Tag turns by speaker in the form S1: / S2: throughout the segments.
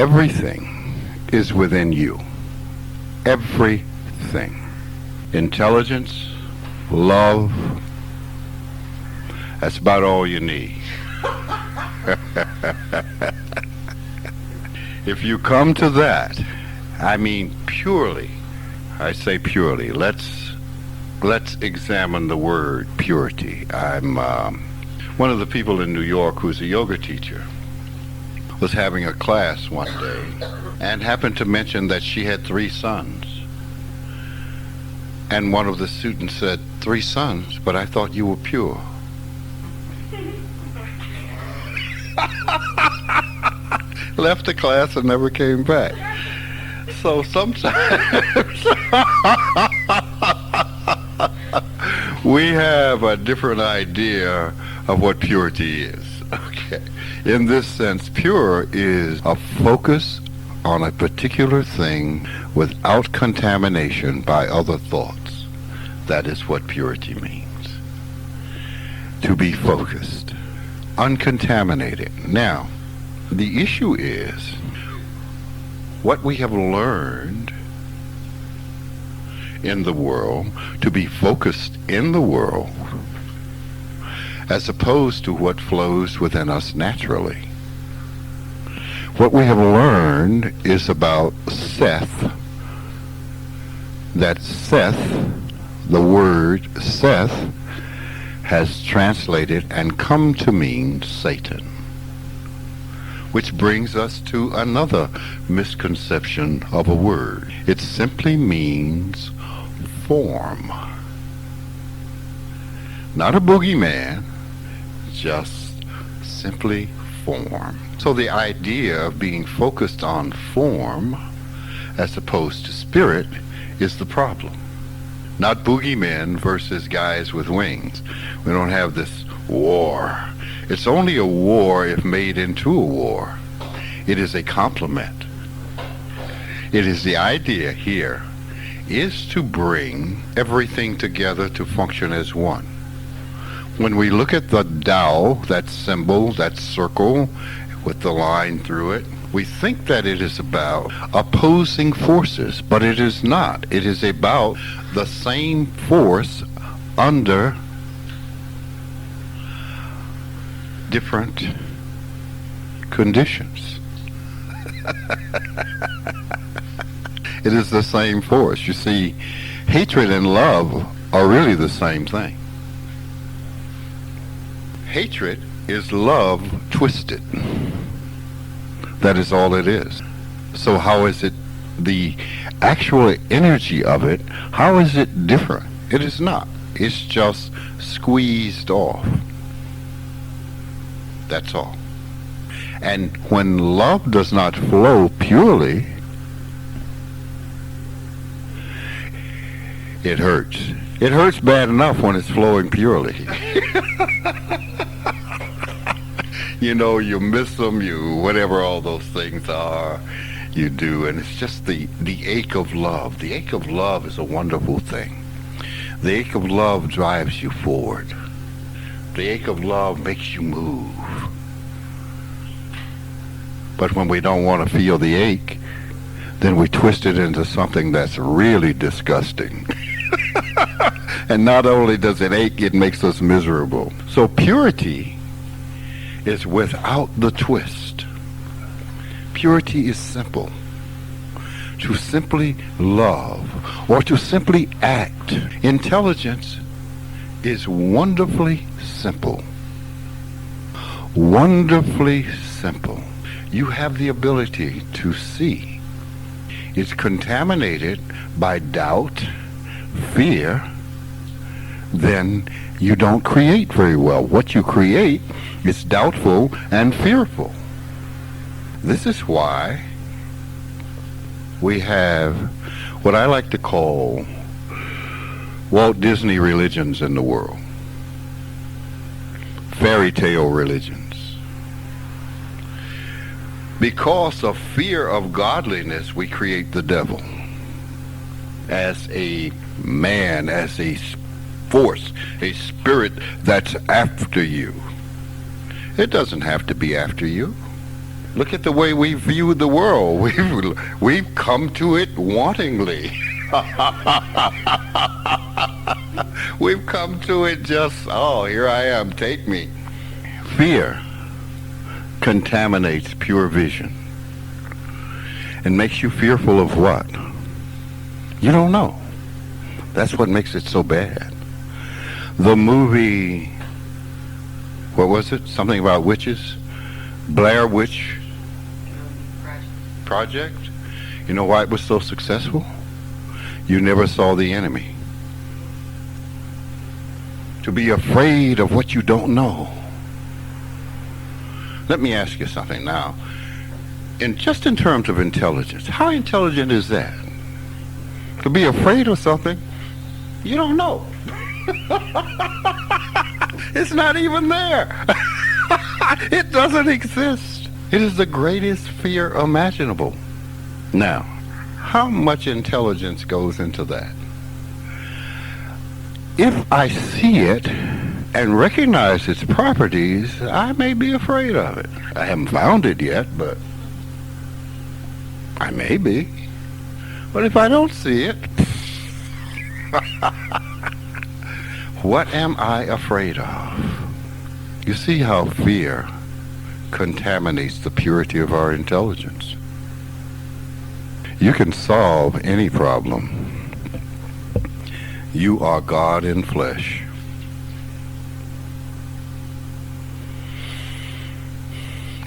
S1: Everything is within you. Everything. Intelligence, love, that's about all you need. If you come to that, I mean purely, I say purely, let's examine the word purity. I'm one of the people in New York who's a yoga teacher was having a class one day and happened to mention that she had 3 sons. And one of the students said, 3 sons, but I thought you were pure. Left the class and never came back. So sometimes we have a different idea of what purity is. Okay. In this sense, pure is a focus on a particular thing without contamination by other thoughts. That is what purity means. To be focused, uncontaminated. Now, the issue is what we have learned in the world to be focused in the world as opposed to what flows within us naturally. What we have learned is about Seth. That Seth, the word Seth, has translated and come to mean Satan. Which brings us to another misconception of a word. It simply means form. Not a boogeyman, just simply form. So the idea of being focused on form as opposed to spirit is the problem. Not boogeymen versus guys with wings. We don't have this war. It's only a war if made into a war. It is a complement. It is the idea here is to bring everything together to function as one. When we look at the Tao, that symbol, that circle with the line through it, we think that it is about opposing forces, but it is not. It is about the same force under different conditions. It is the same force. You see, hatred and love are really the same thing. Hatred is love twisted. That is all it is. So how is it, the actual energy of it, how is it different? It is not. It's just squeezed off. That's all. And when love does not flow purely, it hurts. It hurts bad enough when it's flowing purely. You know, you miss them, you whatever all those things are, you do, and it's just the ache of love. The ache of love is a wonderful thing. The ache of love drives you forward. The ache of love makes you move. But when we don't want to feel the ache, then we twist it into something that's really disgusting. And not only does it ache, it makes us miserable. So purity is without the twist. Purity is simple. To simply love or to simply act. Intelligence is wonderfully simple. Wonderfully simple. You have the ability to see. It's contaminated by doubt, fear, then you don't create very well. What you create is doubtful and fearful. This is why we have what I like to call Walt Disney religions in the world. Fairy tale religions. Because of fear of godliness, we create the devil as a man, as a force, a spirit that's after you. It doesn't have to be after you. Look at the way we view the world. We've come to it wantingly. We've come to it just, oh, here I am, take me. Fear contaminates pure vision and makes you fearful of what? You don't know. That's what makes it so bad. The movie, what was it? Something about witches? Blair Witch Project. You know why it was so successful? You never saw the enemy. To be afraid of what you don't know. Let me ask you something now. Just in terms of intelligence, how intelligent is that? To be afraid of something you don't know. It's not even there. It doesn't exist. It is the greatest fear imaginable. Now, how much intelligence goes into that? If I see it and recognize its properties, I may be afraid of it. I haven't found it yet, but I may be. But if I don't see it, what am I afraid of? You see how fear contaminates the purity of our intelligence. You can solve any problem. You are God in flesh.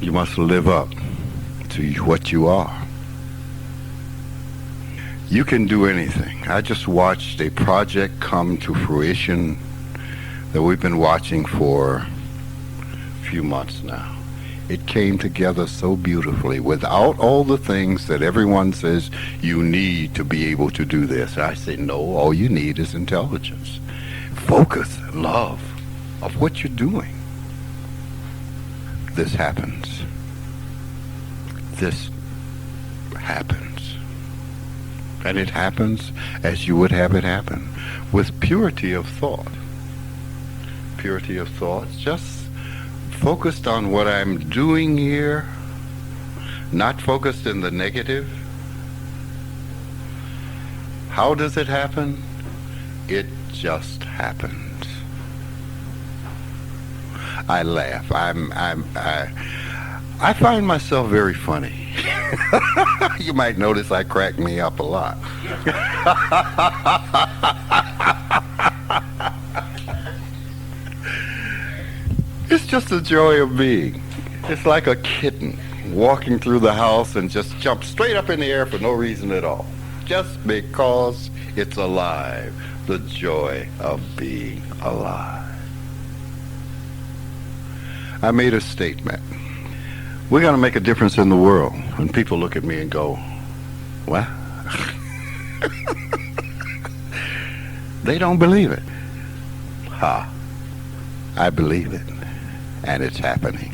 S1: You must live up to what you are. You can do anything. I just watched a project come to fruition that we've been watching for a few months now. It came together so beautifully without all the things that everyone says you need to be able to do this. I say, no, all you need is intelligence. Focus, love of what you're doing. This happens. This happens. And it happens as you would have it happen, with purity of thought. Purity of thought, just focused on what I'm doing here, not focused in the negative. How does it happen? It just happens. I laugh. I find myself very funny. You might notice I crack me up a lot. It's just the joy of being. It's like a kitten walking through the house and just jumps straight up in the air for no reason at all. Just because it's alive. The joy of being alive. I made a statement. We're going to make a difference in the world. When people look at me and go, what? They don't believe it. Ha. I believe it. And it's happening.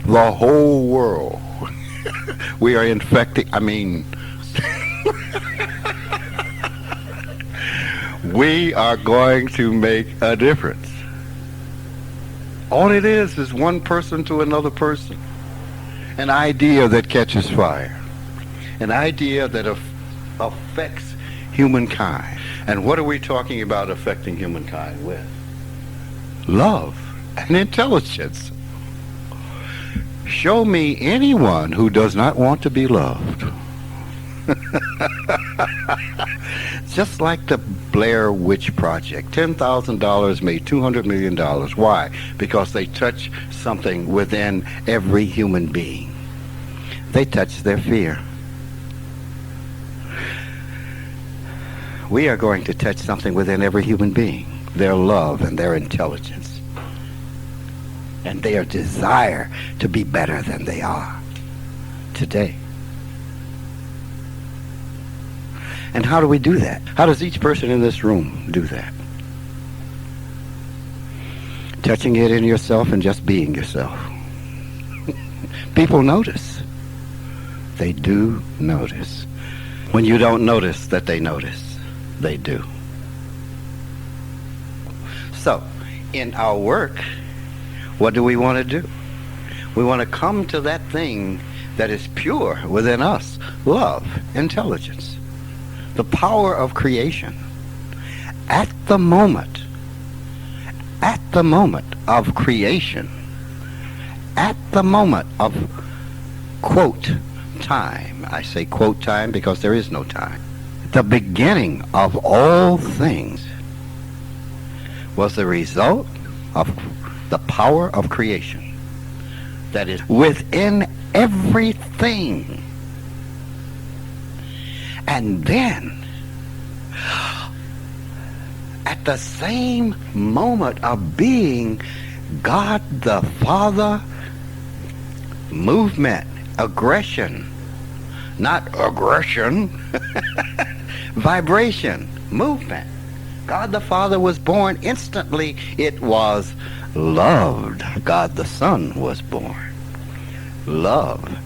S1: The whole world. We are infecting, we are going to make a difference. All it is one person to another person. An idea that catches fire. An idea that affects humankind. And what are we talking about affecting humankind with? Love and intelligence. Show me anyone who does not want to be loved. Just like the Blair Witch Project. $10,000 made $200 million. Why? Because they touch something within every human being. They touch their fear. We are going to touch something within every human being. Their love and their intelligence. And their desire to be better than they are today. And how do we do that? How does each person in this room do that? Touching it in yourself and just being yourself. People notice. They do notice. When you don't notice that they notice, they do. So, in our work, what do we want to do? We want to come to that thing that is pure within us. Love, intelligence, the power of creation. At the moment of creation, at the moment of, quote, time. I say quote time because there is no time. The beginning of all things was the result of the power of creation that is within everything. And then, at the same moment of being, God the Father, movement, aggression, not aggression, vibration, movement. God the Father was born instantly. It was loved. God the Son was born. Love.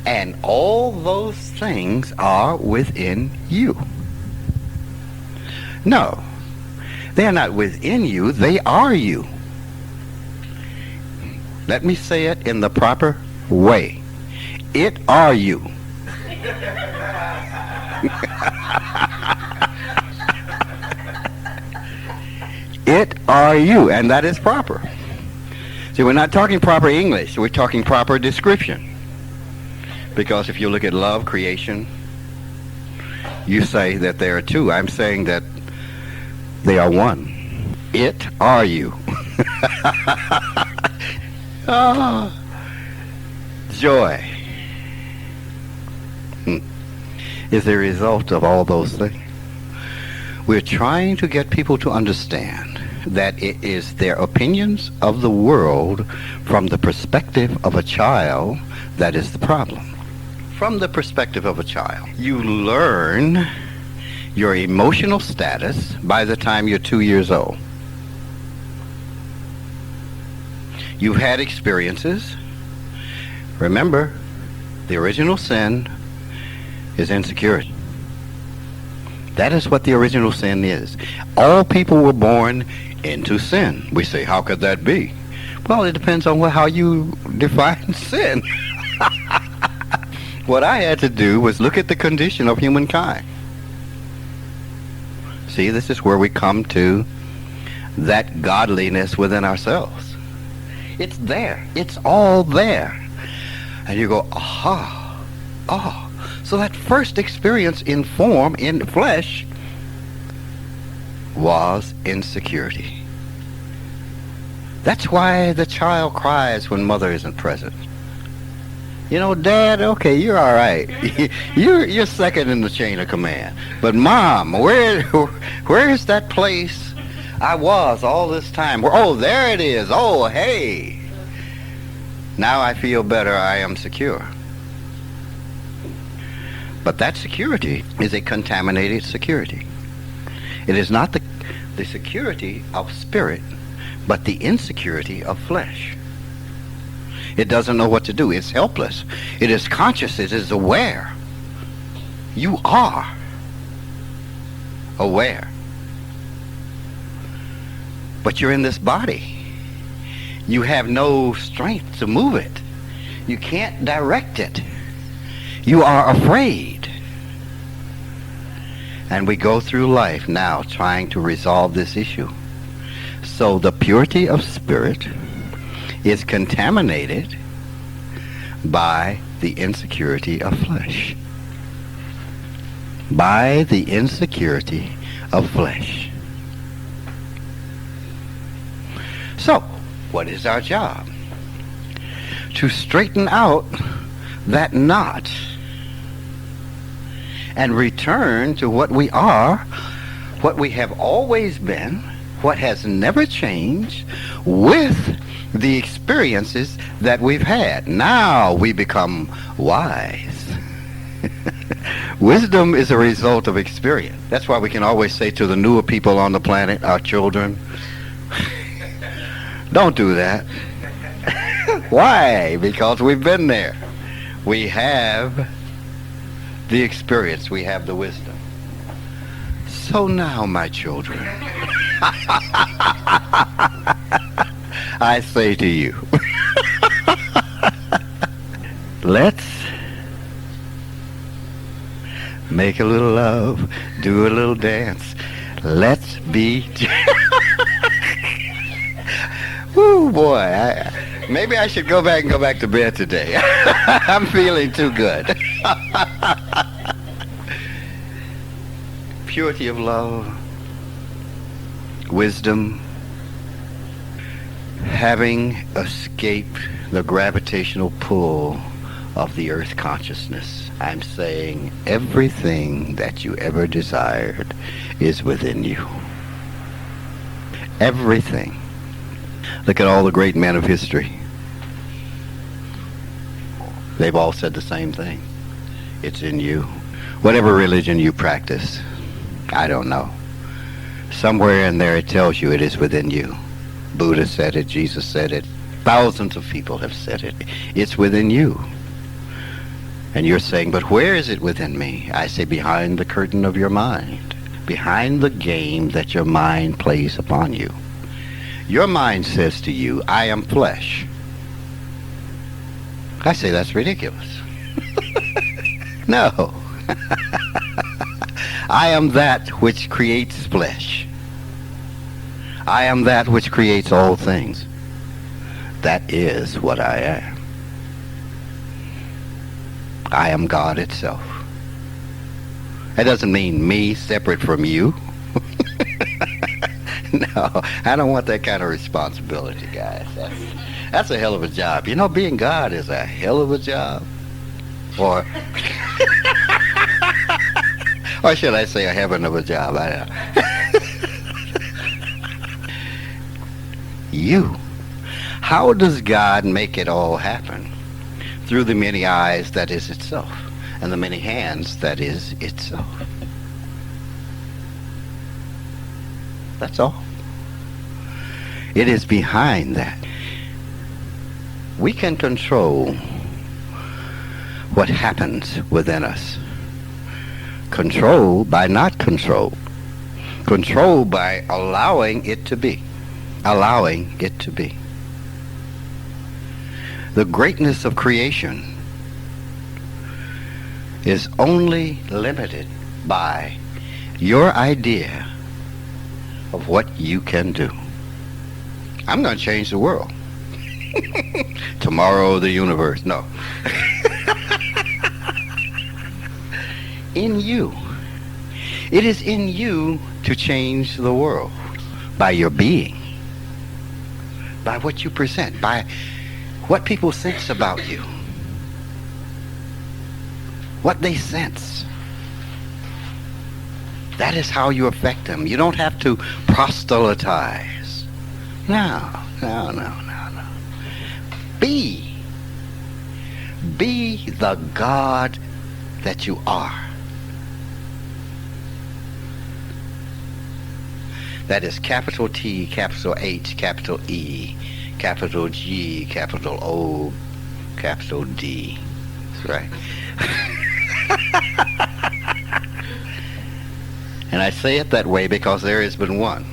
S1: And all those things are within you. No, they're not within you. They are you. Let me say it in the proper way. It are you. It are you, and that is proper. See, we're not talking proper English. We're talking proper description. Because if you look at love, creation, you say that there are two. I'm saying that they are one. It are you. Oh, joy is the result of all those things. We're trying to get people to understand that it is their opinions of the world from the perspective of a child that is the problem. From the perspective of a child, you learn your emotional status by the time you're 2 years old. You've had experiences. Remember, the original sin is insecurity. That is what the original sin is. All people were born into sin. We say, how could that be? Well, it depends on how you define sin. What I had to do was look at the condition of humankind. See, this is where we come to that godliness within ourselves. It's there. It's all there. And you go, aha, ah. So that first experience in form, in flesh, was insecurity. That's why the child cries when mother isn't present. You know, Dad, okay, you're all right. You're second in the chain of command. But Mom, where is that place I was all this time? Oh, there it is. Oh, hey. Now I feel better. I am secure. But that security is a contaminated security. It is not the security of spirit, but the insecurity of flesh. It doesn't know what to do. It's helpless. It is conscious. It is aware. You are aware. But you're in this body. You have no strength to move it. You can't direct it. You are afraid. And we go through life now trying to resolve this issue. So the purity of spirit is contaminated by the insecurity of flesh. By the insecurity of flesh. So, what is our job? To straighten out that knot and return to what we are, what we have always been, what has never changed, with the experiences that we've had. Now we become wise. Wisdom is a result of experience. That's why we can always say to the newer people on the planet, our children, don't do that. Why? Because we've been there. We have the experience. We have the wisdom. So now, my children, I say to you,
S2: Let's make a little love, do a little dance. Let's be... Woo, boy. Maybe I should go back to bed today. I'm feeling too good. Purity of love, wisdom, having escaped the gravitational pull of the earth consciousness. I'm saying everything that you ever desired is within you. Everything. Look at all the great men of history. They've all said the same thing. It's in you. Whatever religion you practice, I don't know. Somewhere in there it tells you it is within you. Buddha said it, Jesus said it, thousands of people have said it. It's within you. And you're saying, but where is it within me? I say, behind the curtain of your mind. Behind the game that your mind plays upon you. Your mind says to you, I am flesh. I say, that's ridiculous. No. I am that which creates flesh. I am that which creates all things. That is what I am. I am God itself. That doesn't mean me separate from you. No, I don't want that kind of responsibility, guys. That's a hell of a job. You know, being God is a hell of a job. Or or should I say a heaven of a job? I don't know. You. How does God make it all happen? Through the many eyes that is itself, and the many hands that is itself. That's all. It is behind that. We can control what happens within us. Control by not control. Control by allowing it to be. Allowing it to be. The greatness of creation is only limited by your idea of what you can do. I'm going to change the world. Tomorrow, the universe. No. In you. It is in you to change the world by your being, by what you present, by what people sense about you, what they sense. That is how you affect them. You don't have to proselytize. No. Be the God that you are. That is capital T, capital H, capital E, capital G, capital O, capital D. That's right. And I say it that way because there is but one.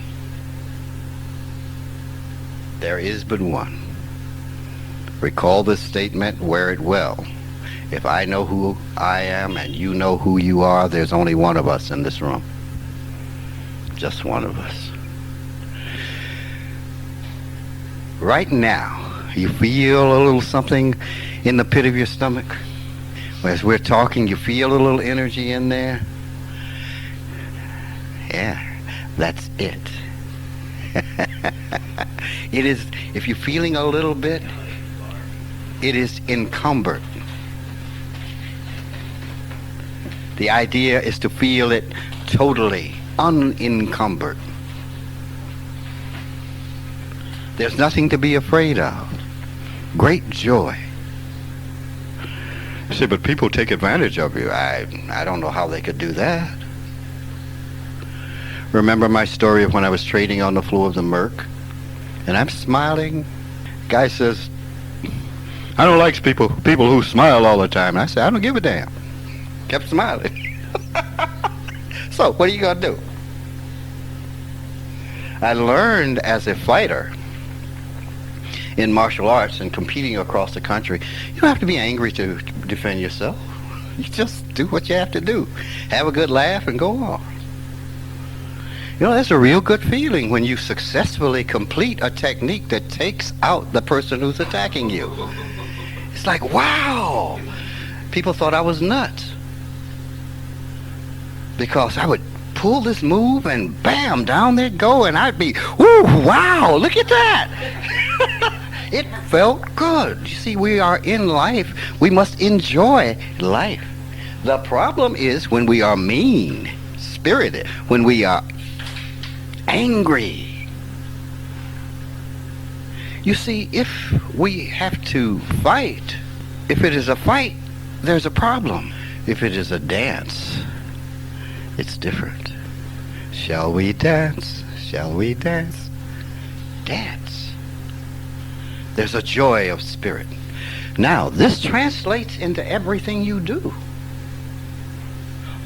S2: There is but one. Recall this statement, wear it well. If I know who I am and you know who you are, there's only one of us in this room. Just one of us. Right now, you feel a little something in the pit of your stomach. As we're talking, you feel a little energy in there. Yeah, that's it. It is, if you're feeling a little bit, it is encumbered. The idea is to feel it totally unencumbered. There's nothing to be afraid of. Great joy. You say, but people take advantage of you. I don't know how they could do that. Remember my story of when I was trading on the floor of the Merc? And I'm smiling. Guy says, I don't like people who smile all the time. And I said, I don't give a damn. Kept smiling. So, what are you going to do? I learned as a fighter, in martial arts and competing across the country, you don't have to be angry to defend yourself. You just do what you have to do. Have a good laugh and go on. You know, that's a real good feeling when you successfully complete a technique that takes out the person who's attacking you. It's like, wow! People thought I was nuts. Because I would pull this move and bam, down they'd go, and I'd be, woo, wow, look at that! It felt good. You see, we are in life. We must enjoy life. The problem is when we are mean-spirited, when we are angry. You see, if we have to fight, if it is a fight, there's a problem. If it is a dance, it's different. Shall we dance? Shall we dance? Dance. There's a joy of spirit. Now, this translates into everything you do.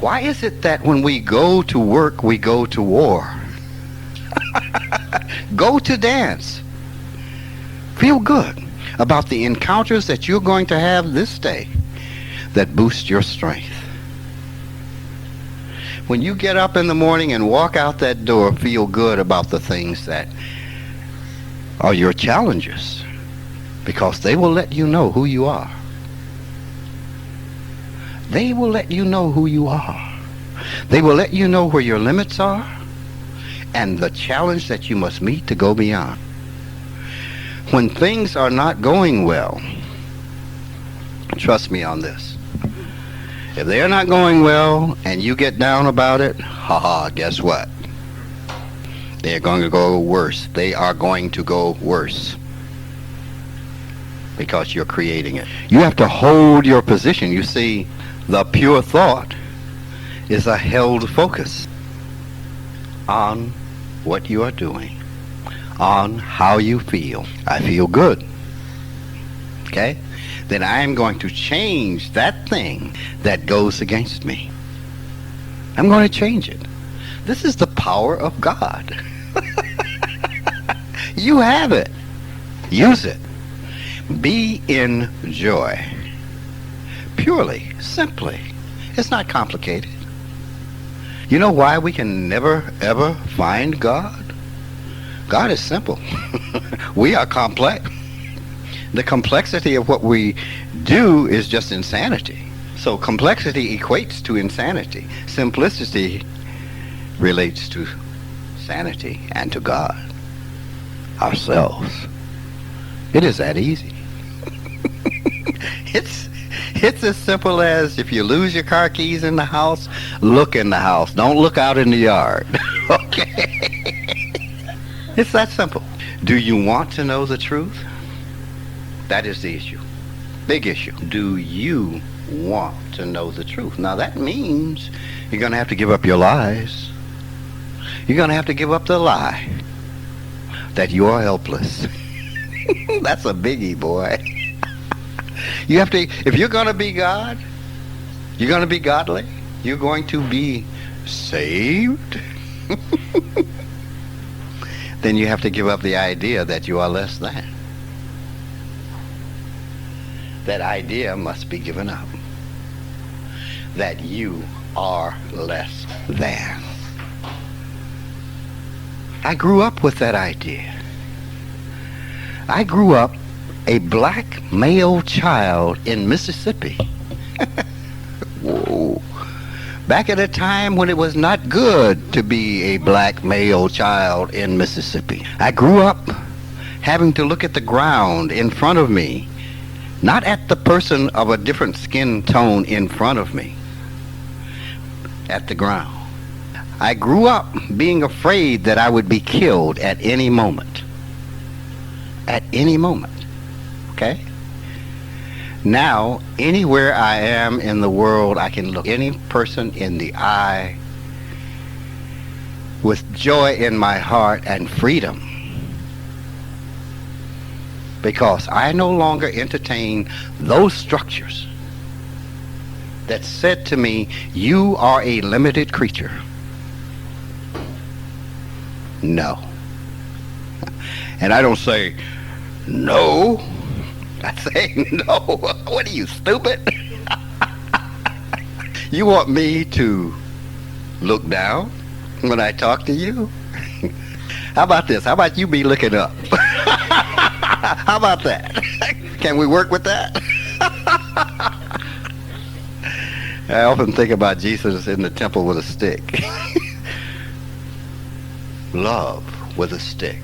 S2: Why is it that when we go to work, we go to war? Go to dance. Feel good about the encounters that you're going to have this day that boost your strength. When you get up in the morning and walk out that door, feel good about the things that are your challenges, because they will let you know who you are. They will let you know who you are. They will let you know where your limits are and the challenge that you must meet to go beyond. When things are not going well, trust me on this. If they are not going well and you get down about it, guess what? They're going to go worse. They are going to go worse. Because you're creating it. You have to hold your position. You see, the pure thought is a held focus on what you are doing, on how you feel. I feel good. Okay? Then I am going to change that thing that goes against me. I'm going to change it. This is the power of God. You have it. Use it. Be in joy. Purely, simply. It's not complicated. You know why we can never, ever find God? God is simple. We are complex. The complexity of what we do is just insanity. So complexity equates to insanity. Simplicity relates to sanity and to God, ourselves. It is that easy. It's as simple as if you lose your car keys in the house, look in the house. Don't look out in the yard. Okay? It's that simple. Do you want to know the truth? That is the issue. Big issue. Do you want to know the truth? Now that means you're going to have to give up your lies. You're going to have to give up the lie that you are helpless. That's a biggie, boy. You have to, if you're going to be God, you're going to be godly, you're going to be saved, then you have to give up the idea that you are less than. That idea must be given up. That you are less than. I grew up with that idea. I grew up a black male child in Mississippi. Whoa. Back at a time when it was not good to be a black male child in Mississippi. I grew up having to look at the ground in front of me, not at the person of a different skin tone in front of me, at the ground. I grew up being afraid that I would be killed at any moment. At any moment. Okay? Now, anywhere I am in the world, I can look any person in the eye with joy in my heart and freedom. Because I no longer entertain those structures that said to me, you are a limited creature. No. And I don't say, No. I say no. What are you, stupid? You want me to look down when I talk to you? How about this? How about you be looking up? How about that? Can we work with that? I often think about Jesus in the temple with a stick. Love with a stick.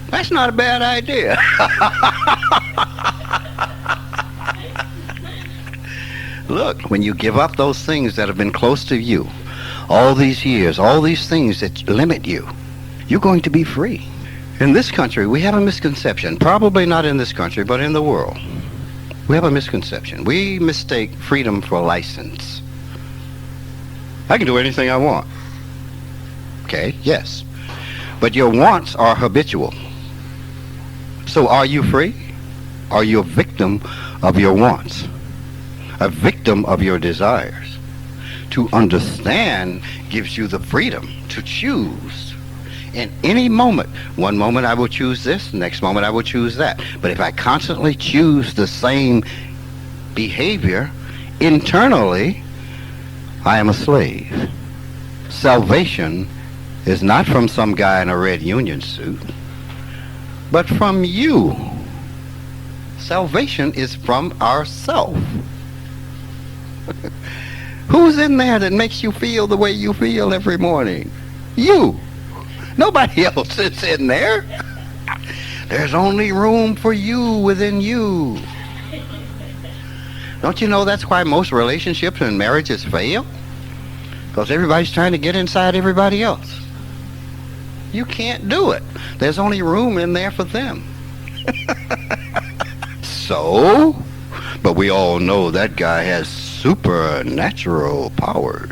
S2: That's not a bad idea. Look, when you give up those things that have been close to you all these years, all these things that limit you, you're going to be free. In this country, we have a misconception, probably not in this country, but in the world. We have a misconception. We mistake freedom for license. I can do anything I want. Okay, yes. But your wants are habitual. So are you free? Are you a victim of your wants? A victim of your desires? To understand gives you the freedom to choose. In any moment, one moment I will choose this, next moment I will choose that. But if I constantly choose the same behavior, internally, I am a slave. Salvation is not from some guy in a red union suit, but from you. Salvation is from ourself. Who's in there that makes you feel the way you feel every morning? You. Nobody else is in there. There's only room for you within you. Don't you know that's why most relationships and marriages fail? Because everybody's trying to get inside everybody else. You can't do it. There's only room in there for them. So, but we all know that guy has supernatural powers.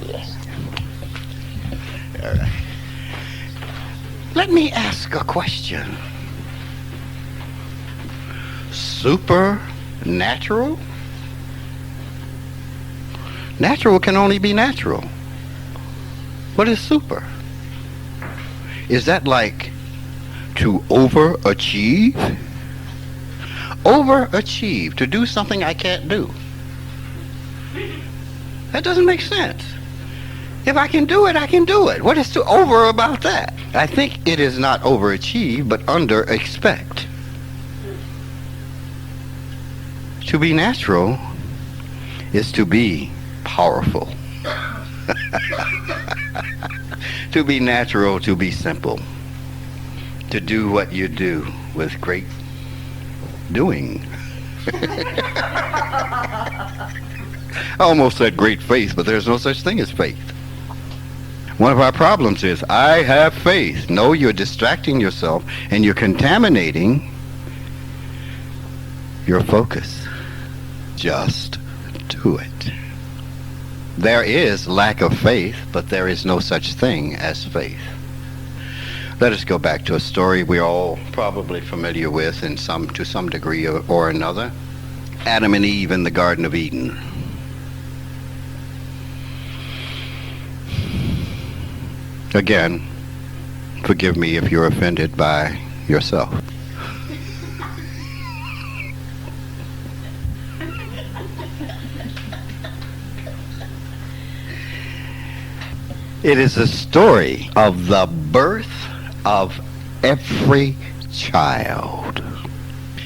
S2: Yes. All right. Let me ask a question. Supernatural? Natural can only be natural. What is super? Is that like to overachieve? Overachieve, to do something I can't do. That doesn't make sense. If I can do it, I can do it. What is to over about that? I think it is not overachieve, but under-expect. To be natural is to be powerful. To be natural, to be simple. To do what you do with great doing. I almost said great faith, but there's no such thing as faith. One of our problems is, I have faith. No, you're distracting yourself and you're contaminating your focus. Just do it. There is lack of faith, but there is no such thing as faith. Let us go back to a story we're all probably familiar with to some degree or another. Adam and Eve in the Garden of Eden. Again, forgive me if you're offended by yourself. It is a story of the birth of every child.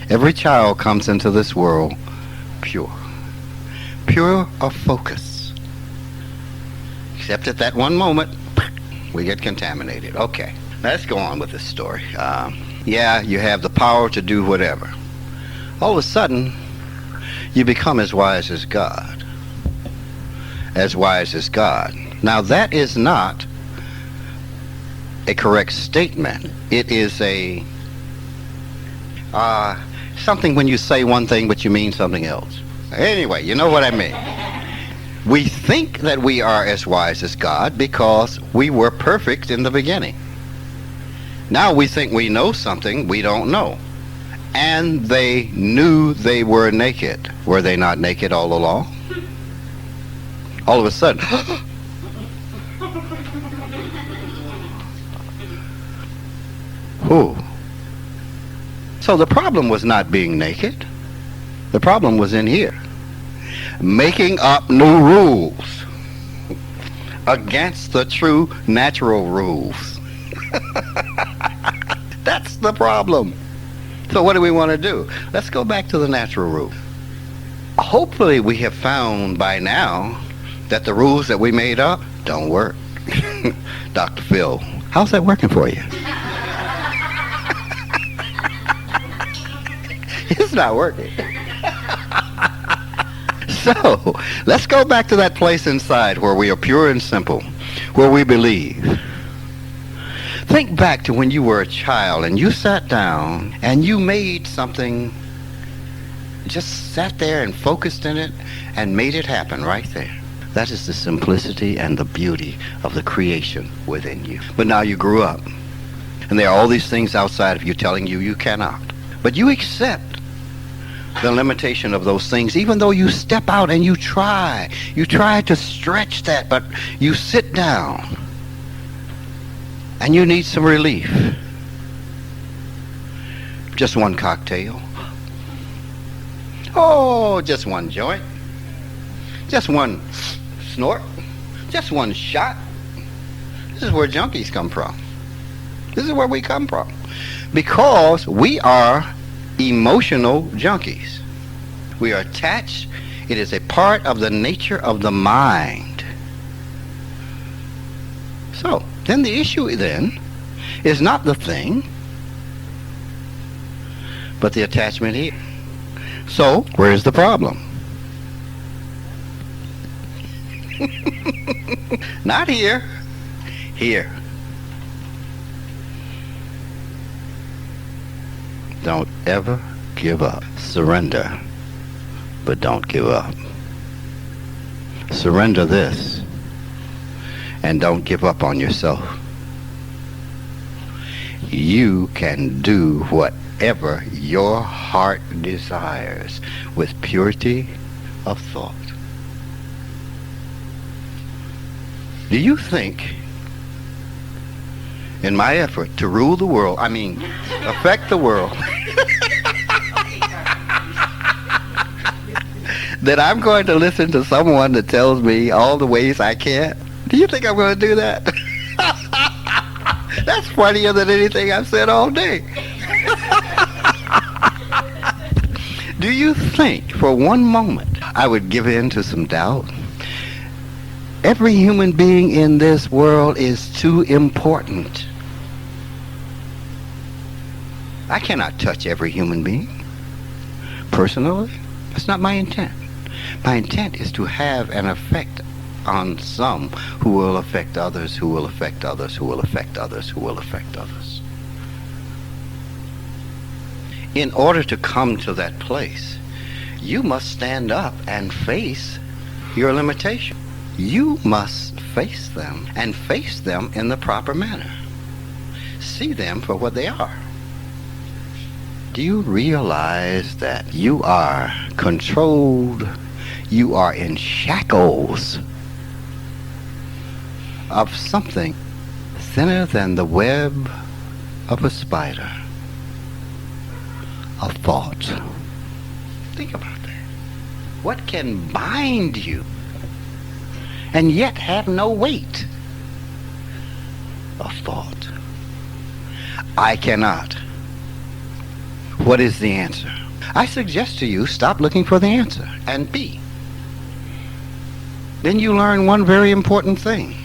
S2: Every child comes into this world pure. Pure of focus. Except at that one moment, we get contaminated. Okay, let's go on with this story. Yeah, you have the power to do whatever. All of a sudden, you become as wise as God. As wise as God. Now, that is not a correct statement. It is a something when you say one thing but you mean something else. Anyway, you know what I mean. We think that we are as wise as God because we were perfect in the beginning. Now we think we know something we don't know. And they knew they were naked. Were they not naked all along? All of a sudden, who? So the problem was not being naked. The problem was in here. Making up new rules against the true natural rules. That's the problem. So what do we want to do? Let's go back to the natural rule. Hopefully we have found by now that the rules that we made up don't work. Dr. Phil, how's that working for you? It's not working. So, let's go back to that place inside where we are pure and simple, where we believe. Think back to when you were a child and you sat down and you made something, just sat there and focused in it and made it happen right there. That is the simplicity and the beauty of the creation within you. But now you grew up and there are all these things outside of you telling you you cannot. But you accept the limitation of those things, even though you step out and you try to stretch that, but you sit down and you need some relief. Just one cocktail. Oh, just one joint. Just one snort. Just one shot. This is where junkies come from. This is where we come from. Because we are emotional junkies. We are attached. It is a part of the nature of the mind. So, then the issue then is not the thing, but the attachment here. So, where's the problem? Not here. Here. Don't ever give up. Surrender, but don't give up. Surrender this, and don't give up on yourself. You can do whatever your heart desires with purity of thought. Do you think in my effort to rule the world, affect the world, that I'm going to listen to someone that tells me all the ways I can't? Do you think I'm going to do that? That's funnier than anything I've said all day. Do you think for one moment I would give in to some doubt? Every human being in this world is too important. I cannot touch every human being personally. That's not my intent. My intent is to have an effect on some who will affect others, who will affect others, who will affect others, who will affect others. In order to come to that place, you must stand up and face your limitation. You must face them and face them in the proper manner. See them for what they are. Do you realize that you are controlled, you are in shackles of something thinner than the web of a spider? A thought. Think about that. What can bind you and yet have no weight? A thought. I cannot. What is the answer? I suggest to you, stop looking for the answer and be. Then you learn one very important thing.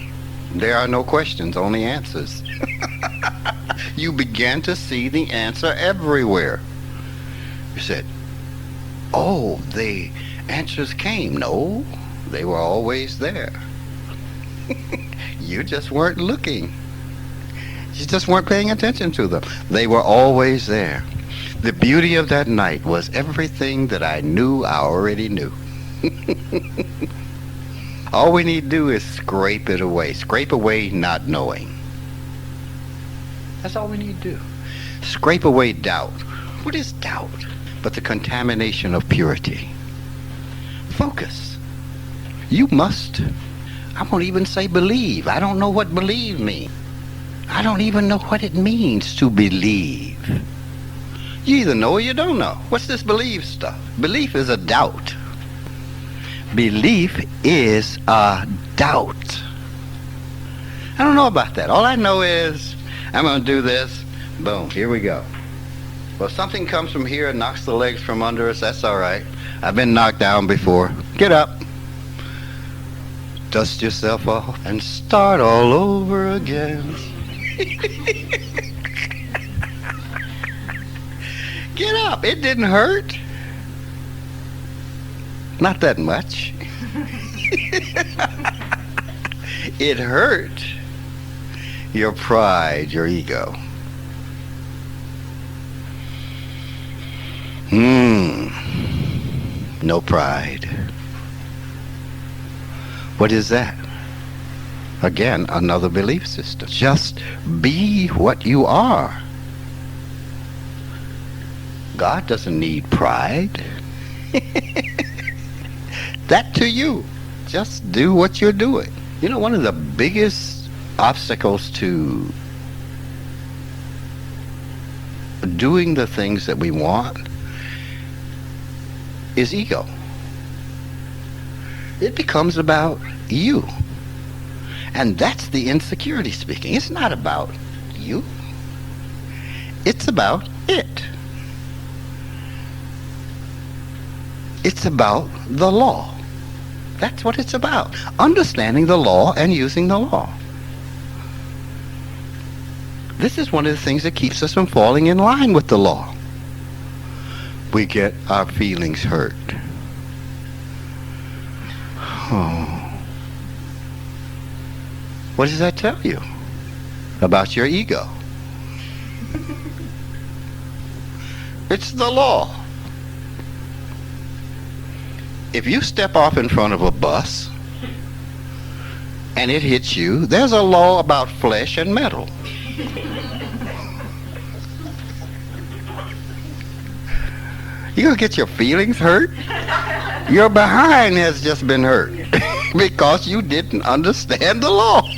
S2: There are no questions, only answers. You begin to see the answer everywhere. You said, oh, the answers came. No, they were always there. You just weren't looking. You just weren't paying attention to them. They were always there. The beauty of that night was everything that I knew I already knew. All we need to do is scrape it away. Scrape away not knowing. That's all we need to do. Scrape away doubt. What is doubt? But the contamination of purity. Focus. You must, I won't even say believe. I don't know what believe means. I don't even know what it means to believe. You either know or you don't know. What's this believe stuff? Belief is a doubt. Belief is a doubt. I don't know about that. All I know is I'm going to do this. Boom, here we go. Well, something comes from here and knocks the legs from under us. That's all right. I've been knocked down before. Get up. Dust yourself off and start all over again. Get up. It didn't hurt. Not that much. It hurt your pride, your ego. No pride. What is that? Again, another belief system. Just be what you are. God doesn't need pride. That to you. Just do what you're doing. You know, one of the biggest obstacles to doing the things that we want is ego. It becomes about you. And that's the insecurity speaking. It's not about you. It's about it. It's about the law. That's what it's about. Understanding the law and using the law. This is one of the things that keeps us from falling in line with the law. We get our feelings hurt. Oh. What does that tell you about your ego? It's the law. If you step off in front of a bus and it hits you, there's a law about flesh and metal. You're going to get your feelings hurt? Your behind has just been hurt because you didn't understand the law.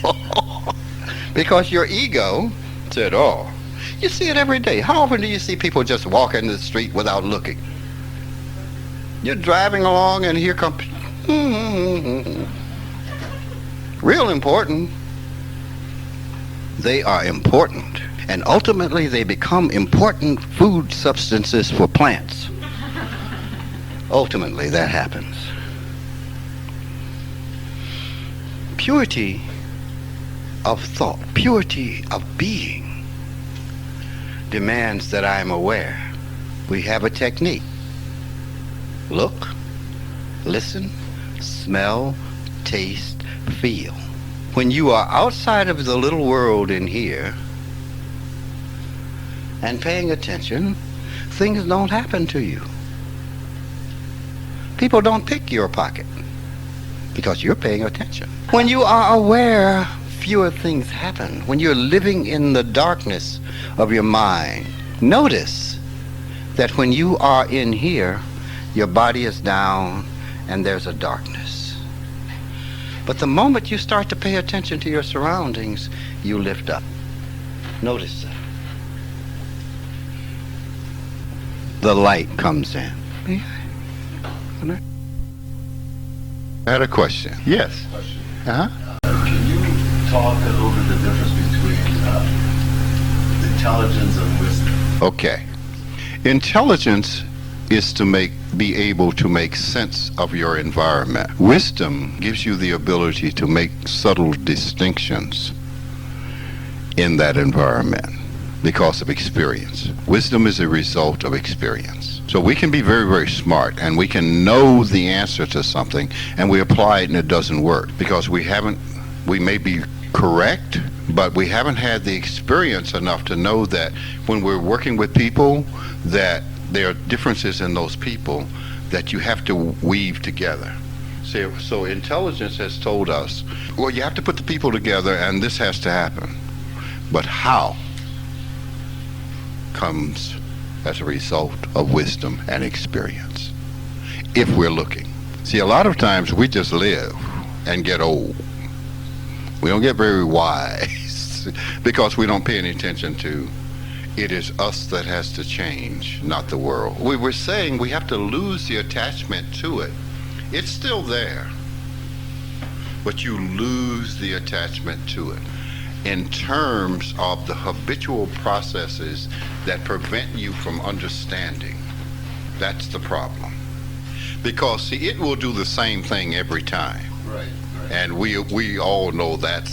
S2: Because your ego said, oh, you see it every day. How often do you see people just walking the street without looking? You're driving along and here comes, real important. They are important. And ultimately they become important food substances for plants. Ultimately that happens. Purity of thought, purity of being demands that I am aware. We have a technique. Look, listen, smell, taste, feel. When you are outside of the little world in here and paying attention, things don't happen to you. People don't pick your pocket because you're paying attention. When you are aware, fewer things happen. When you're living in the darkness of your mind, notice that when you are in here, your body is down and there's a darkness. But the moment you start to pay attention to your surroundings, you lift up. Notice that. The light comes in. I had a question. Yes.
S3: Question.
S2: Uh-huh.
S3: Can you talk a little bit the difference between intelligence and wisdom?
S1: Okay. Intelligence is to be able to make sense of your environment. Wisdom gives you the ability to make subtle distinctions in that environment because of experience. Wisdom is a result of experience. So we can be very, very smart and we can know the answer to something and we apply it and it doesn't work because we may be correct, but we haven't had the experience enough to know that when we're working with people that there are differences in those people that you have to weave together. So intelligence has told us, well, you have to put the people together and this has to happen. But how comes as a result of wisdom and experience, if we're looking. See, a lot of times we just live and get old. We don't get very wise because we don't pay any attention to it is us that has to change, not the world. We were saying we have to lose the attachment to it. It's still there, but you lose the attachment to it in terms of the habitual processes that prevent you from understanding. That's the problem. Because, see, it will do the same thing every time.
S3: Right.
S1: And we all know that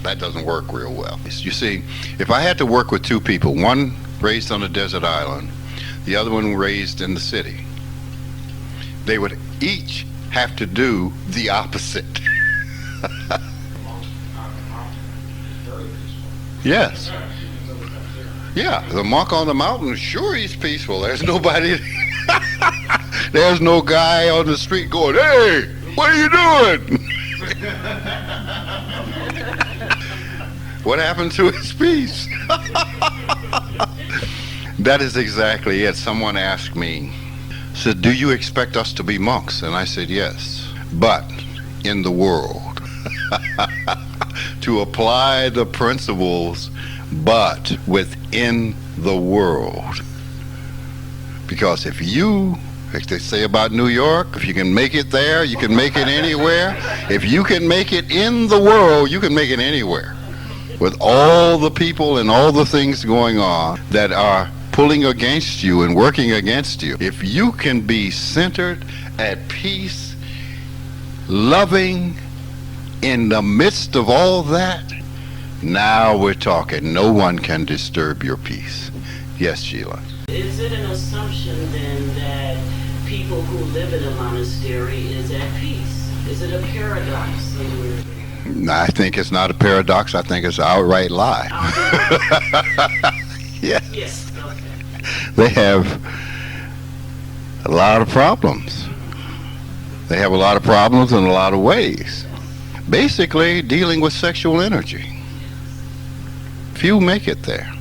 S1: doesn't work real well. You see, if I had to work with two people, one raised on a desert island, the other one raised in the city, they would each have to do the opposite. Yes. Yeah, the monk on the mountain, sure he's peaceful. There's nobody, there's no guy on the street going, hey, what are you doing? What happened to his peace? That is exactly it. Someone asked me, said, do you expect us to be monks? And I said, yes, but in the world. To apply the principles, but within the world. Because if you, like they say about New York, if you can make it there, you can make it anywhere. If you can make it in the world, you can make it anywhere. With all the people and all the things going on that are pulling against you and working against you, if you can be centered, at peace, loving, in the midst of all that, now we're talking. No one can disturb your peace. Yes, Sheila.
S4: Is it an assumption then that people who live in a monastery is at peace? Is it a paradox?
S1: I think it's not a paradox. I think it's an outright lie. Yes.
S4: Yes. Okay.
S1: They have a lot of problems. They have a lot of problems in a lot of ways. Basically, dealing with sexual energy. Few make it there.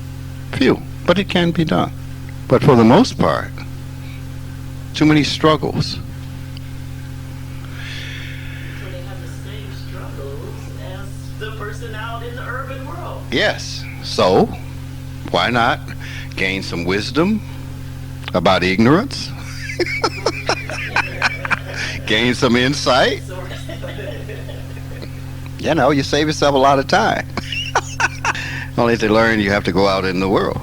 S1: Few. But it can be done. But for the most part, too many struggles.
S4: So they have the same struggles as the person out in the urban world.
S1: Yes. So, why not gain some wisdom about ignorance? Gain some insight. You know, you save yourself a lot of time. Only to learn you have to go out in the world.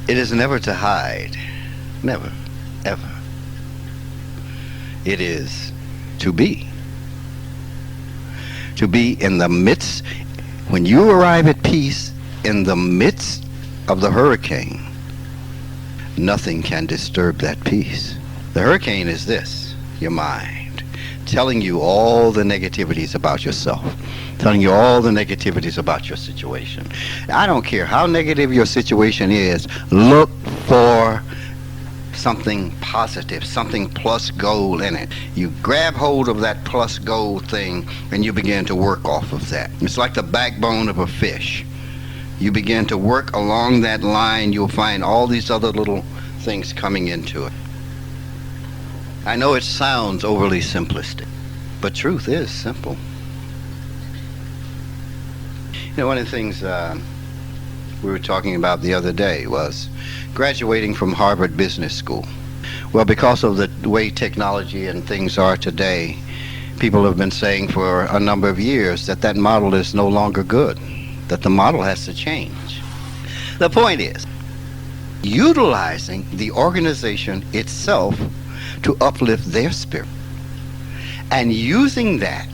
S1: It is never to hide. Never. Ever. It is to be. To be in the midst. When you arrive at peace in the midst of the hurricane, nothing can disturb that peace. The hurricane is this, your mind. Telling you all the negativities about yourself, telling you all the negativities about your situation. I don't care how negative your situation is, look for something positive, something plus gold in it. You grab hold of that plus gold thing and you begin to work off of that. It's like the backbone of a fish. You begin to work along that line, you'll find all these other little things coming into it. I know it sounds overly simplistic, but truth is simple. You know, one of the things we were talking about the other day was graduating from Harvard Business School. Well, because of the way technology and things are today, people have been saying for a number of years that that model is no longer good, that the model has to change. The point is, utilizing the organization itself to uplift their spirit and using that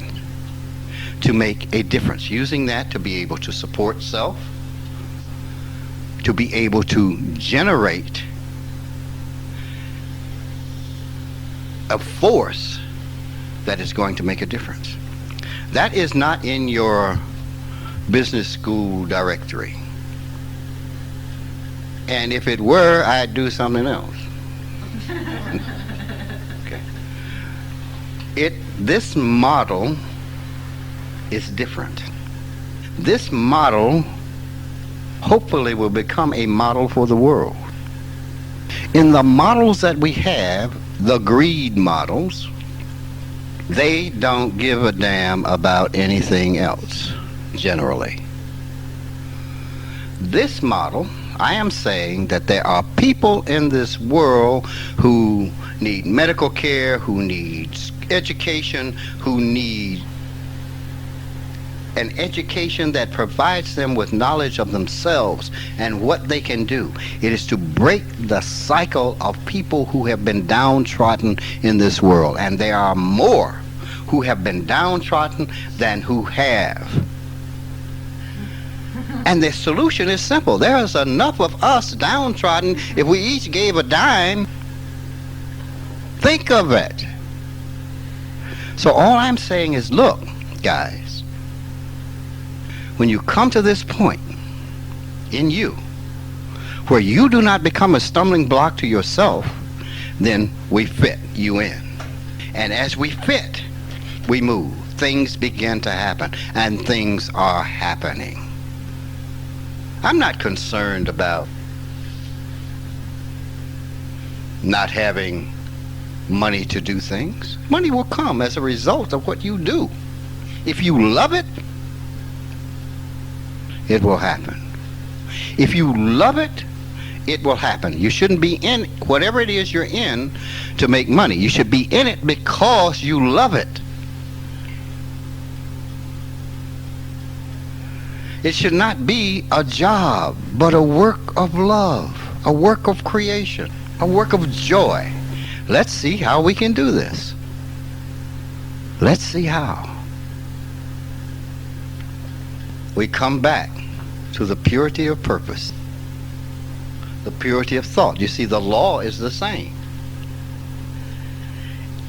S1: to make a difference, using that to be able to support self, to be able to generate a force that is going to make a difference. That is not in your business school directory. And if it were, I'd do something else. Okay. This model is different. This model
S2: hopefully will become a model for the world. In the models that we have, the greed models, they don't give a damn about anything else, generally. This model, I am saying that there are people in this world who need medical care, who need education, who need an education that provides them with knowledge of themselves and what they can do. It is to break the cycle of people who have been downtrodden in this world. And there are more who have been downtrodden than who have. And the solution is simple. There is enough of us downtrodden. If we each gave a dime, think of it. So all I'm saying is, look, guys, when you come to this point in you where you do not become a stumbling block to yourself, then we fit you in. And as we fit, we move. Things begin to happen, and things are happening. I'm not concerned about not having money to do things. Money will come as a result of what you do. If you love it, it will happen. If you love it, it will happen. You shouldn't be in whatever it is you're in to make money. You should be in it because you love it. It should not be a job, but a work of love, a work of creation, a work of joy. Let's see how we can do this. Let's see how. We come back to the purity of purpose, the purity of thought. You see, the law is the same.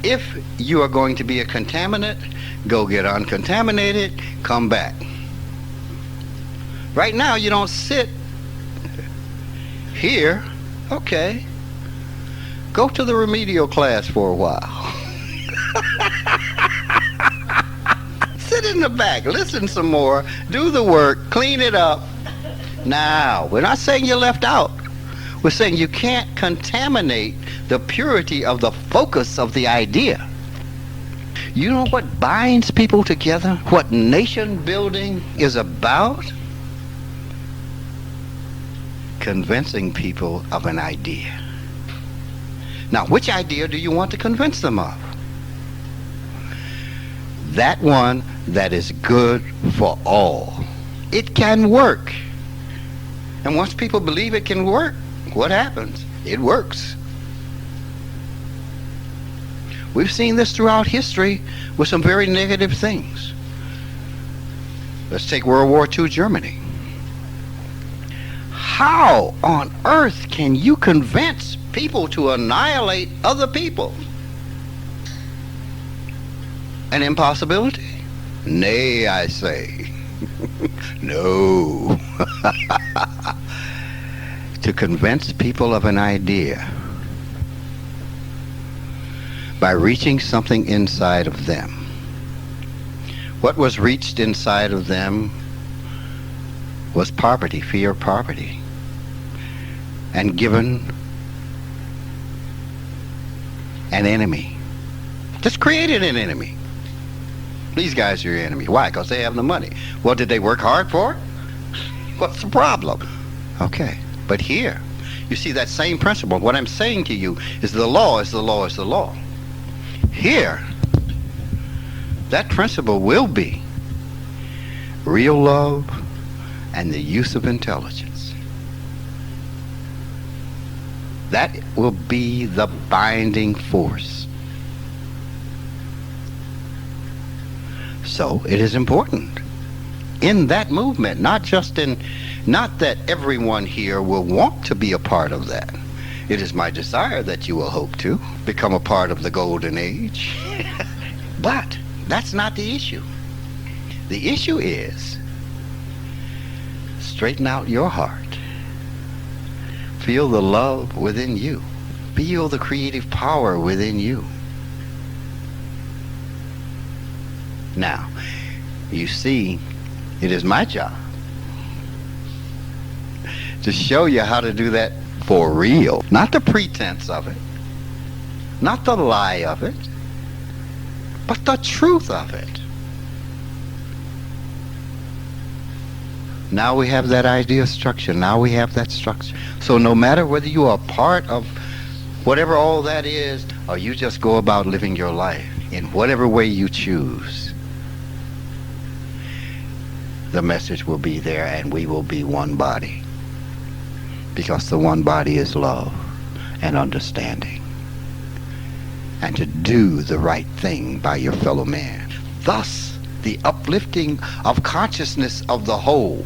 S2: If you are going to be a contaminant, go get uncontaminated, come back. Right now, you don't sit here. Okay. Go to the remedial class for a while. Sit in the back, listen some more, do the work, clean it up. Now, we're not saying you're left out. We're saying you can't contaminate the purity of the focus of the idea. You know what binds people together? What nation building is about? Convincing people of an idea. Now, which idea do you want to convince them of? That one that is good for all. It can work. And once people believe it can work, what happens? It works. We've seen this throughout history with some very negative things. Let's take World War II Germany. How on earth can you convince people to annihilate other people? An impossibility? Nay, I say. No. To convince people of an idea by reaching something inside of them. What was reached inside of them was poverty, fear of poverty, and given an enemy. Just created an enemy. These guys are your enemy. Why? Because they have the money. Well, did they work hard for it? What's the problem? Okay. But here, you see that same principle. What I'm saying to you is the law is the law is the law. Here, that principle will be real love and the use of intelligence. That will be the binding force. So it is important in that movement, not that everyone here will want to be a part of that. It is my desire that you will hope to become a part of the golden age. But that's not the issue. The issue is straighten out your heart. Feel the love within you. Feel the creative power within you. Now, you see, it is my job to show you how to do that for real. Not the pretense of it, not the lie of it, but the truth of it. Now we have that idea structure. Now we have that structure. So no matter whether you are part of whatever all that is, or you just go about living your life in whatever way you choose, the message will be there, and we will be one body. Because the one body is love and understanding. And to do the right thing by your fellow man. Thus, the uplifting of consciousness of the whole.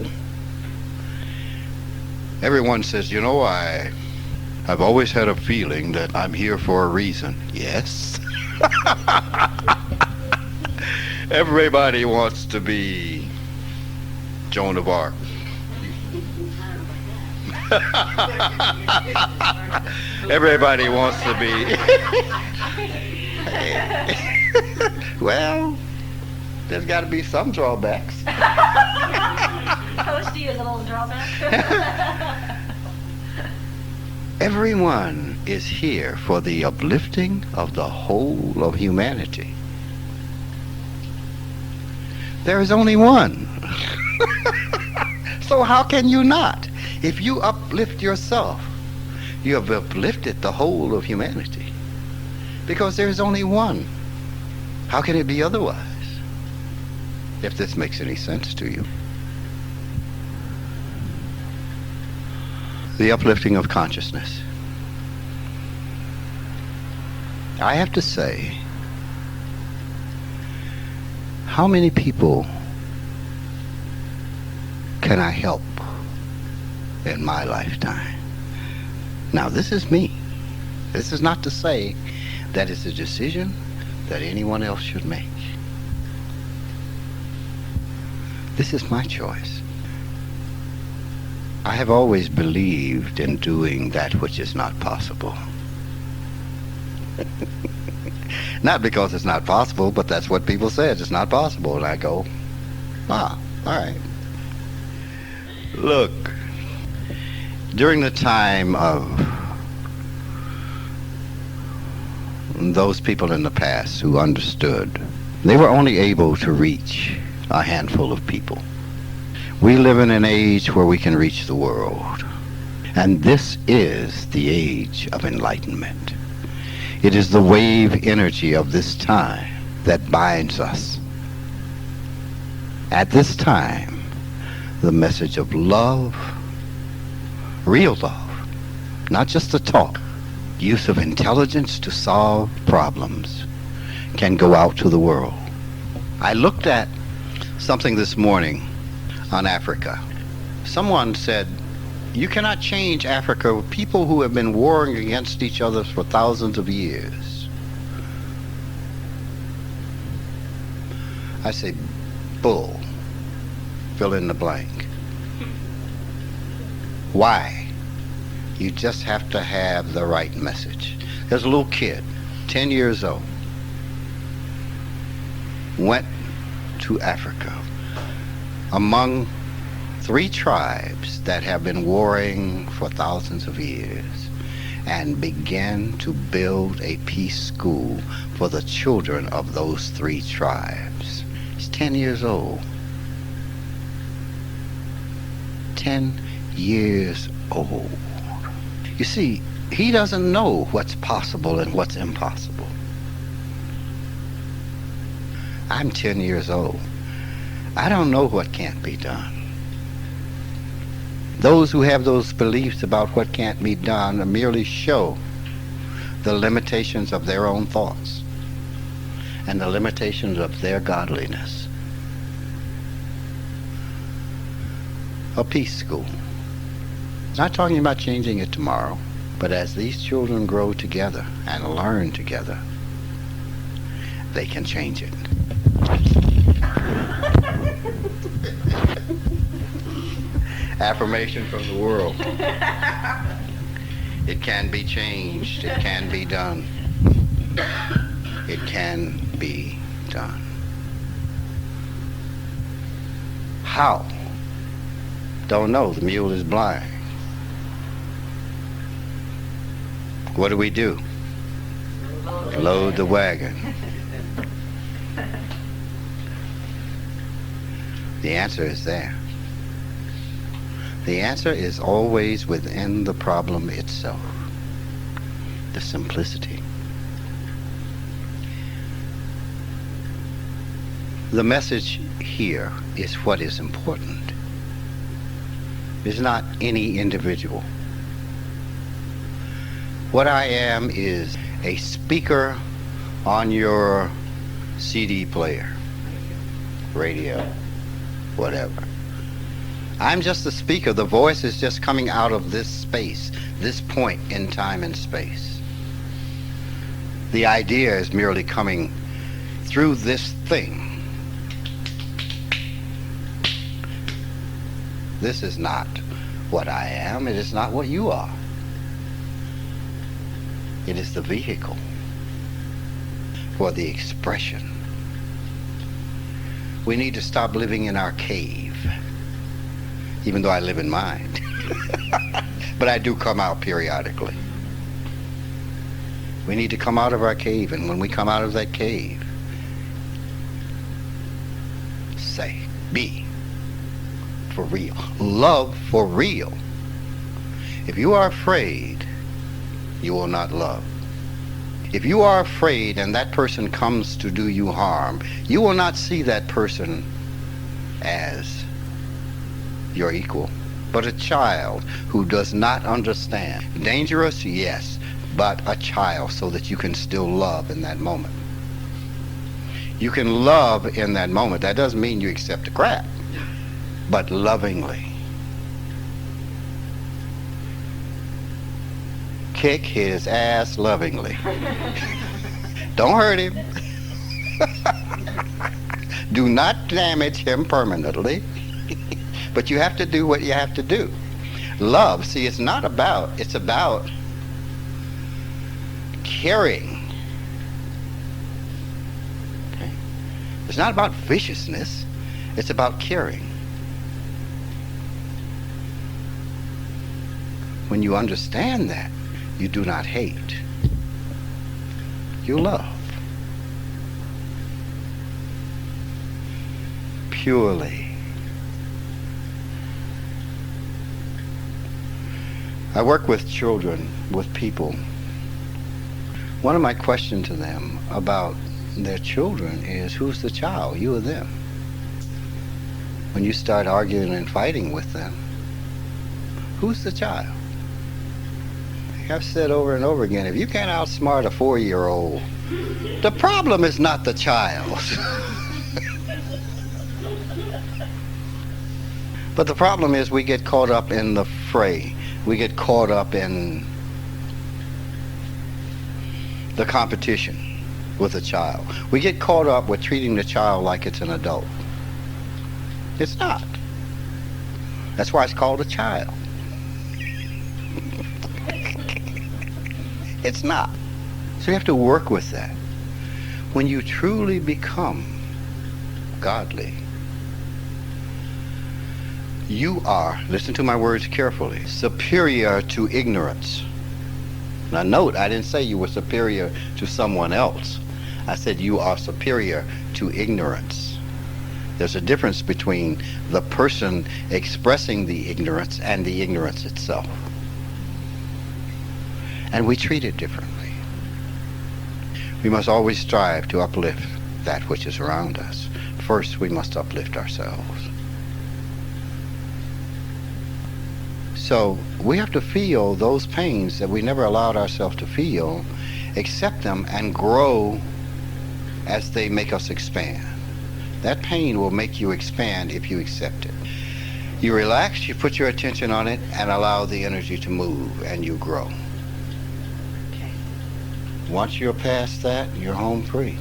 S2: Everyone says, you know, I've always had a feeling that I'm here for a reason. Yes. Everybody wants to be Joan of Arc. Everybody wants to be. Well, there's got to be some drawbacks.
S5: Coach, do you a little drawback?
S2: Everyone is here for the uplifting of the whole of humanity. There is only one. So how can you not? If you uplift yourself, you have uplifted the whole of humanity. Because there is only one. How can it be otherwise? If this makes any sense to you. The uplifting of consciousness. I have to say, how many people can I help in my lifetime? Now, this is me. This is not to say that it's a decision that anyone else should make. This is my choice. I have always believed in doing that which is not possible. Not because it's not possible, but that's what people said. It's not possible. And I go, all right. Look, during the time of those people in the past who understood, they were only able to reach a handful of people. We live in an age where we can reach the world. And this is the age of enlightenment. It is the wave energy of this time that binds us. At this time, the message of love, real love, not just the talk, use of intelligence to solve problems, can go out to the world. I looked at something this morning on Africa. Someone said, you cannot change Africa with people who have been warring against each other for thousands of years. I say, bull. Fill in the blank. Why? You just have to have the right message. There's a little kid, 10 years old, went to Africa among 3 tribes that have been warring for thousands of years and began to build a peace school for the children of those 3 tribes. He's 10 years old. 10 years old. You see, he doesn't know what's possible and what's impossible. I'm 10 years old. I don't know what can't be done. Those who have those beliefs about what can't be done merely show the limitations of their own thoughts and the limitations of their godliness. A peace school. Not talking about changing it tomorrow, but as these children grow together and learn together, they can change it. Affirmation from the world. It can be changed. It can be done. It can be done. How? Don't know. The mule is blind. What do? Load the wagon. The answer is there. The answer is always within the problem itself. The simplicity. The message here is what is important. It's not any individual. What I am is a speaker on your CD player, radio, whatever. I'm just the speaker. The voice is just coming out of this space, this point in time and space. The idea is merely coming through this thing. This is not what I am. It is not what you are. It is the vehicle for the expression. We need to stop living in our cave, even though I live in mine. But I do come out periodically. We need to come out of our cave, and when we come out of that cave, say, be for real. Love for real. If you are afraid, you will not love. If you are afraid and that person comes to do you harm, you will not see that person as your equal, but a child who does not understand. Dangerous, yes, but a child, so that you can still love in that moment. You can love in that moment. That doesn't mean you accept the crap, but lovingly. Kick his ass lovingly. Don't hurt him. Do not damage him permanently. But you have to do what you have to do. Love, see, it's about caring. Okay? It's not about viciousness. It's about caring. When you understand that, you do not hate. You love. Purely. I work with children, with people. One of my questions to them about their children is, who's the child, you or them? When you start arguing and fighting with them, who's the child? I've said over and over again, if you can't outsmart a 4-year-old, the problem is not the child. But the problem is we get caught up in the fray. We get caught up in the competition with a child. We get caught up with treating the child like it's an adult. It's not. That's why it's called a child. It's not. So you have to work with that. When you truly become godly, you are, listen to my words carefully, superior to ignorance. Now note, I didn't say you were superior to someone else. I said you are superior to ignorance. There's a difference between the person expressing the ignorance and the ignorance itself. And we treat it differently. We must always strive to uplift that which is around us. First, we must uplift ourselves. So we have to feel those pains that we never allowed ourselves to feel, accept them, and grow as they make us expand. That pain will make you expand if you accept it. You relax, you put your attention on it, and allow the energy to move, and you grow. Once you're past that, you're home free.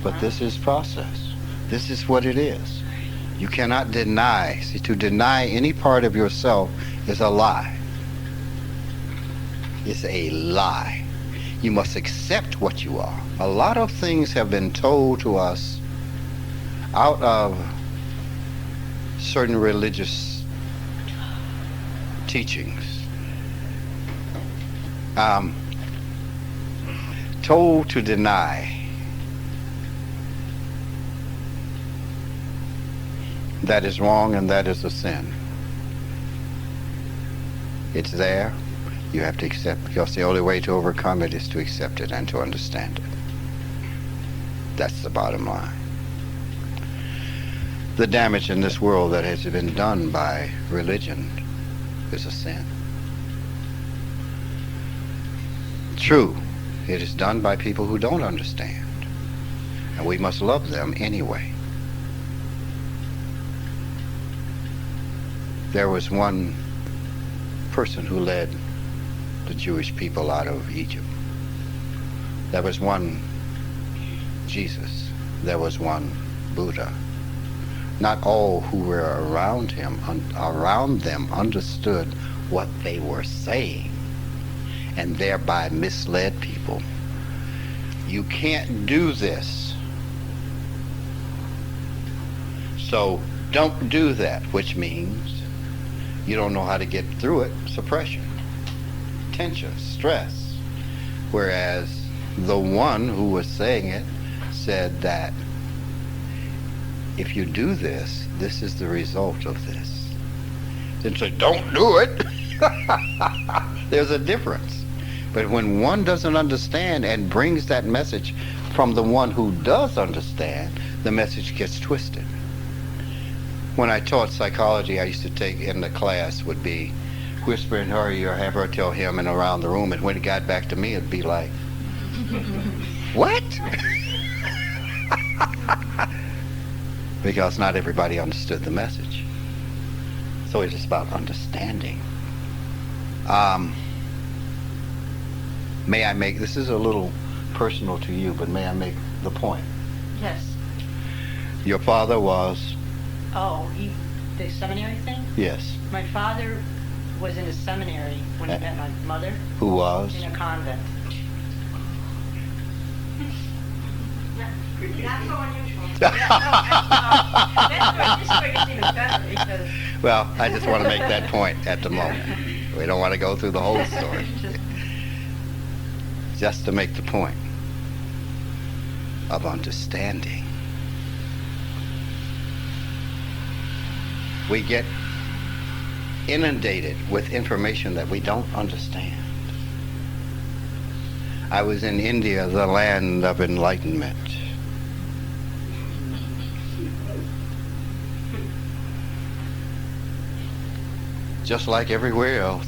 S2: But this is process. This is what it is. You cannot deny. See, to deny any part of yourself is a lie. It's a lie. You must accept what you are. A lot of things have been told to us out of certain religious teachings. told to deny that is wrong and that is a sin. It's there. You have to accept, because the only way to overcome it is to accept it and to understand it. That's the bottom line. The damage in this world that has been done by religion is a sin. True, it is done by people who don't understand, and we must love them anyway. There was one person who led the Jewish people out of Egypt. There was one Jesus. There was one Buddha. Not all who were around them understood what they were saying, and thereby misled people. You can't do this, so don't do that, which means you don't know how to get through it. Suppression, tension, stress. Whereas the one who was saying it said that if you do this, this is the result of this. Then say, don't do it. There's a difference. But when one doesn't understand and brings that message from the one who does understand, the message gets twisted. When I taught psychology, I used to take in the class would be whisper in her ear, have her tell him and around the room, and when it got back to me, it'd be like, what? Because not everybody understood the message. So it is about understanding. May I make, this is a little personal to you, but may I make the point?
S5: Yes.
S2: Your father was?
S5: Oh, the seminary thing?
S2: Yes.
S5: My father was in a seminary when he met my mother.
S2: Who was?
S5: In a convent. Not so unusual. This story gets even better because...
S2: Well, I just want to make that point at the moment. We don't want to go through the whole story. Just to make the point of understanding. We get inundated with information that we don't understand. I was in India, the land of enlightenment. Just like everywhere else.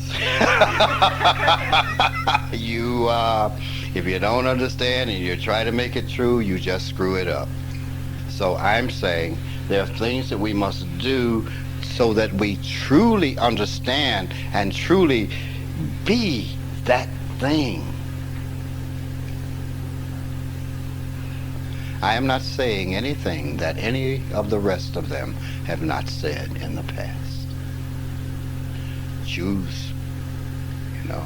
S2: If you don't understand and you try to make it true, you just screw it up. So I'm saying there are things that we must do so that we truly understand and truly be that thing. I am not saying anything that any of the rest of them have not said in the past. Jews, you know.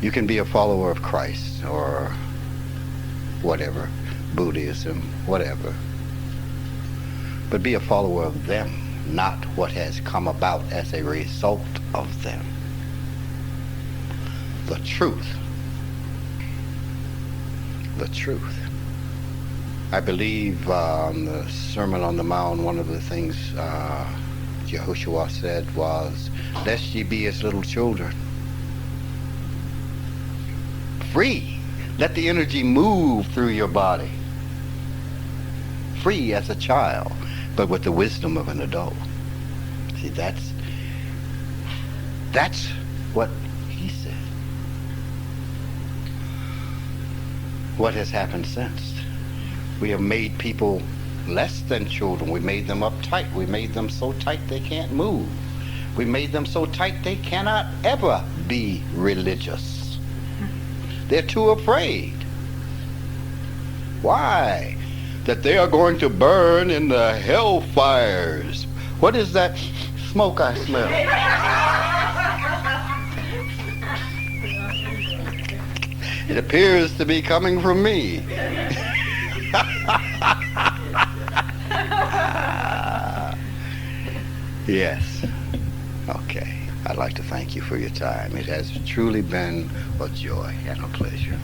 S2: You can be a follower of Christ or whatever, Buddhism, whatever. But be a follower of them, not what has come about as a result of them. The truth. The truth. I believe on the Sermon on the Mount, one of the things Yahushua said was, lest ye be as little children. Free. Let the energy move through your body. Free as a child, but with the wisdom of an adult. See, that's what he said. What has happened since? We have made people less than children. We made them uptight. We made them so tight they can't move. We made them so tight they cannot ever be religious. They're too afraid. Why? That they are going to burn in the hellfires. What is that smoke I smell? It appears to be coming from me. Yes. Okay. I'd like to thank you for your time. It has truly been a joy and a pleasure.